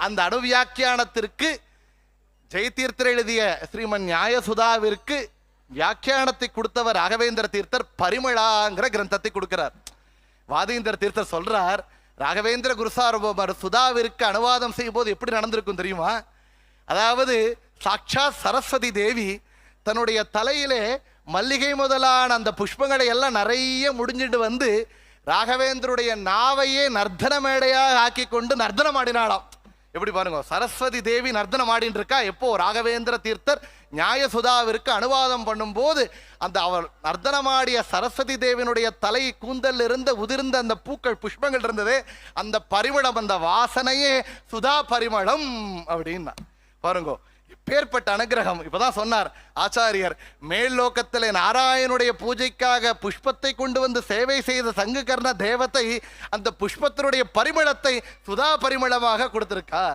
அந்த அணுவியாக்கியானத்திற்கு ஜெயதீர்த்தர் எழுதிய ஸ்ரீமன் நியாயசுதாவிற்கு வியாக்கியானத்தை கொடுத்தவர் ராகவேந்திர தீர்த்தர் பரிமளாங்கிற கிரந்தத்தை கொடுக்கிறார். வாதீந்திர தீர்த்தர் சொல்றார், ராகவேந்திர குருசார்வபர் சுதாவிற்கு அனுவாதம் செய்யும் போது எப்படி நடந்திருக்கும் தெரியுமா? அதாவது சாட்சாத் சரஸ்வதி தேவி தன்னுடைய தலையிலே மல்லிகை முதலான அந்த புஷ்பங்களை எல்லாம் நிறைய முடிஞ்சிட்டு வந்து ராகவேந்தருடைய நாவையே நர்த்தன மேடையாக ஆக்கி கொண்டு நர்த்தனம் ஆடினாளாம். எப்படி பாருங்க, சரஸ்வதி தேவி நர்த்தனம் ஆடின்னு இருக்கா. எப்போ ராகவேந்திர தீர்த்தர் நியாயசுதாவிற்கு அனுவாதம் பண்ணும்போது அந்த அவர் நர்த்தனமாடிய சரஸ்வதி தேவியினுடைய தலை கூந்தல் இருந்த உதிர்ந்த அந்த பூக்கள் புஷ்பங்கள் இருந்ததே, அந்த பரிமளம், அந்த வாசனையே சுதா பரிமளம் அப்படின்னா பாருங்க. பேர்பட்ட அனுகிரகம். இப்பதான் சொன்னார் ஆச்சாரியர், மேல் லோகத்திலே நாராயணுடைய பூஜைக்காக புஷ்பத்தை கொண்டு வந்து சேவை செய்த சங்குகர்ண தேவத்தை அந்த புஷ்பத்தினுடைய பரிமளத்தை சுதா பரிமளமாக கொடுத்திருக்கார்.